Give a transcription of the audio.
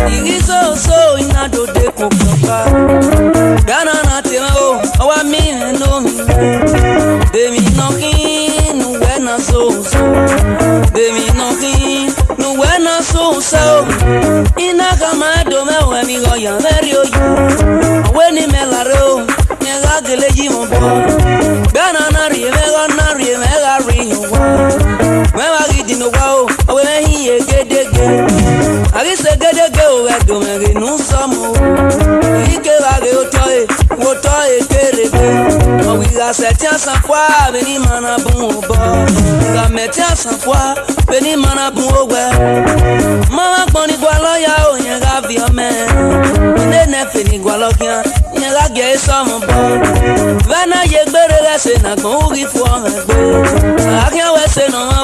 Igizo so inado de kukuka. Gana na teo awa mi no mi. Demi no kin no wena so. Demi no kin no wena so. Ina kama do me we mi go ya merio. Awe ni me la ro. Nyega gele ji mo bo. Gana na ri me ga ri wa. Me wa gi no wa o. Awe me hi e gedege. Agi se gedege o we do me ge nu somo. Ike wa ge o toy kerege. O wi ga se tia san kwa beni mana bun bo. Ga me tia san kwa beni mana bun o we. Mama gbon ni gwa lo ya o yen ga vi o me. Ne ne fe ni gwa lo kian. Yen ga ge somo bo. Vana ye gbere ga se na gbon uri fu o me gbe. Akian we se no